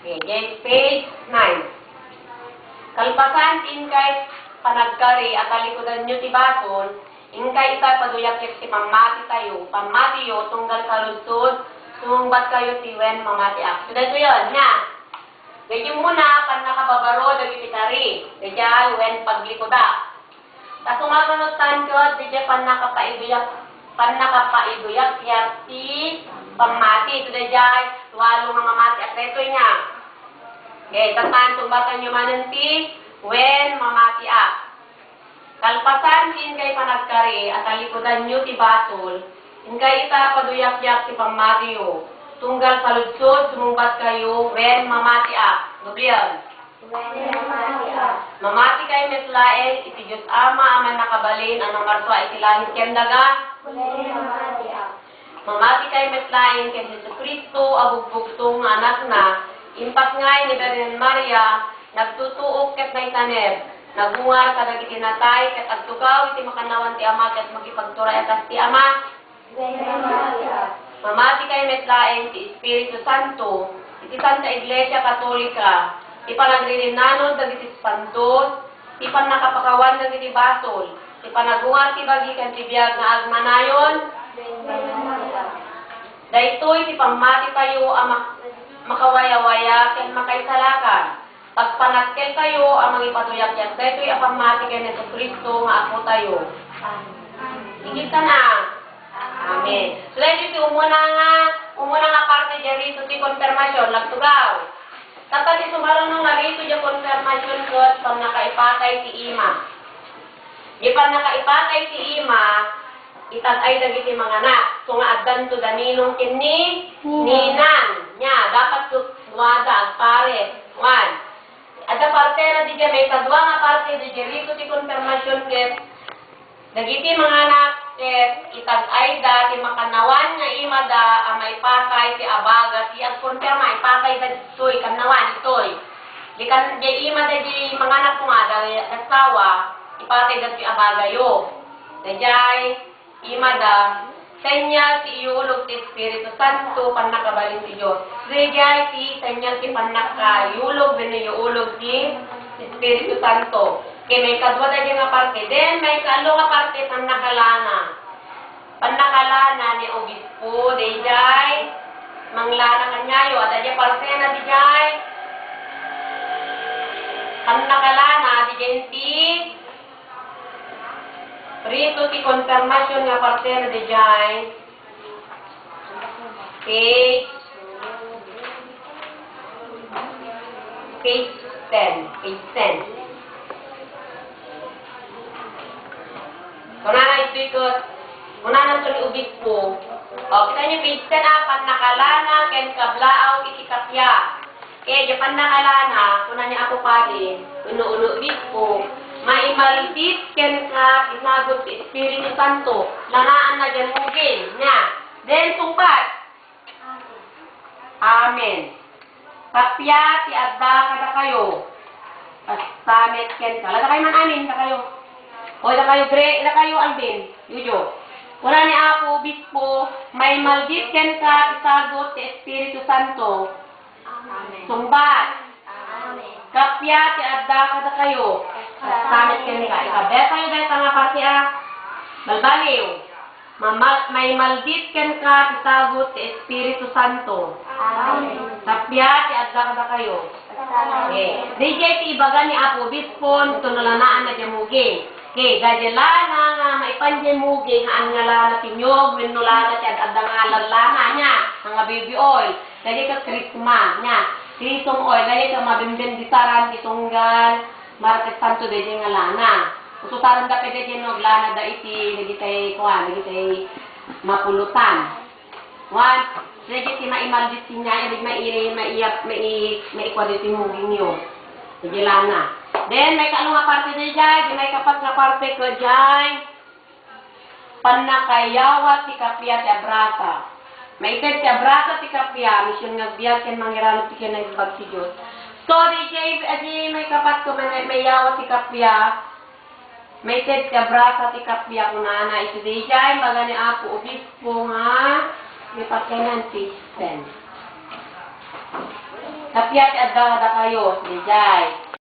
Okay, page 9. Kalpasan tingkay panagkari at talikudan nyo ti bason, ingkay ita paduyak ti pamatiyo, tunggal kaludsod, sumungbat kayo ti wen mamatiak. So, dito yun, nya. Ganyan muna, pan nakababaro, dagiti kari. Ganyan, wen paglikuda. Tapos umagunutan ko, ganyan pan nakapaiduyak, yak ti pamati. So, ganyan, walo nga mamatiak. Dito niya. Okay, tatan, tumbatan nyo mananti, wen mamatiak. Kalpasan din kay panagkari at talikudan nyo ti basol, ingkay ita paduyak-yak ti pamatiyo. Tunggal kaludsod, sumungbat kayo, wen mamatiak. Dubliyan. Mamati kayo metlaeng, iti Diyos Ama, aman nakabalin, anong marswa iti lahit kendaga. Mamati kayo metlaeng, kay Jesu Kristo, abugbugtong anak na, impas ngay ni Virgin Maria, nagtutuok ket na itaneb, nagungar kadag iti natay, ket agtugaw iti makanawan ti Ama, ket magipagturay atas ti Ama. Mamati kay metlaeng ti Espiritu Santo, iti Santa Iglesia Katolika, ti panagrinanon dagiti santos, ti panakapakawan dagiti basol, ti panagungar ti bagi ken ti biag nga agmanayon. Daytoy ti pamati tayo ang makawaya-waya ken makaisalakan. Pagpanagkel kayo ang magipatuyak-yak, daytoy ang pamati ken Jesu Kristo nga ako tayo. Higit ka na. Amen. So, dahil ito, umuna nga parte dyan rito ti konfirmasyon, nagtugaw. Tapos ito, marunong nga rito dyan konfirmasyon ko, pag nakaipatay ti ima. Di pag nakaipatay ti ima, itagay dagiti mga anak. So, nga agdan to daninong kini, ninan. Nya, dapat tuwada, agpare. One. At ang parte na di dyan, may kadwa nga parte di dyan rito ti konfirmasyon ket, dagiti mga anak, itag-ay da, ti makanawan nga ima da, ang may pakay, ti abaga, ti agkonfirma, ipakay da dito'y, kanawan, ito'y. Di ima da di mga anak nga, da asawa, ipakay da ti abaga yo. Dajay, ima da, senyal ti iulog ti Espiritu Santo, panakabalin ti Diyos. Dajay, ti senyal ti panakayulog, din iulog ti Espiritu Santo. Kaya may kadwa da nga parte. Then, may kaalo nga parte, panakalana. Panakalana ni Obispo, dayjay, manglana kanyayo, at dayjay parte na dayjay. Panakalana, dayjay ti, rito ti konfirmasyon nga parte na dayjay. Page 10. Kuna na ito ni Obispo. O, kita niyo, page 10 apan nakalana, ken kablaaw itikapya. Kaya, japan nakalana, kuna niya ako pali, uno-uno Obispo, maimaldit ken ka, isagot si Espiritu Santo, lanaan na dyan mugin, niya. Then, sumbat. Amen. Kapya, ti adda kada kayo. Pasamit ken ka. Lada kayo man amin, kada kayo. O, ila kayo, Gre, ila kayo, Alvin, Yujo. Wala ni Apo, Obispo, may maldit ken ka, isagot ti Espiritu Santo. Amen. Sumbat. Amen. Kapya, ti adda kada kayo. Samit ken ka. Ikabe kayo dahil nga parte balbaliw. May maldit ken ka, isagot ti Espiritu Santo. Amen. Kapya, ti adda kada kayo. Okay. DJ ti ibaga ni Apo, Obispo, tunulanaan na jamugi. Okay, gajelana nga maipanjen mugi nga ang ngalana tinyog, minulana siya at dangalan lana niya, nga baby oil. Kaya ka krisma niya, krisong oil, kaya ka mabimben disaran, kitunggan, martes santo de nga lana. Ususaran da pwede din lana da iti, nagitay kuhan, nagitay mapulutan. One, nagitay maimaldit niya, ibig maikwadit yung mugi niyo. Gajelana. Then, may kaano nga parte na dyan, may kapat nga parte ko dyan, panakayawa ti kapya ti abrasa. May ited ti abrasa ti kapya, misyon nga biyak yan mangirano ti kinagibag si Diyos. So, di may kapat ko, may yawa ti kapya, may ited ti abrasa ti kapya kunana. Ito di dyan, baga ni Apo Obispo nga, may patkanan ti Sen. Kapiyat at gahada kayo, di jay.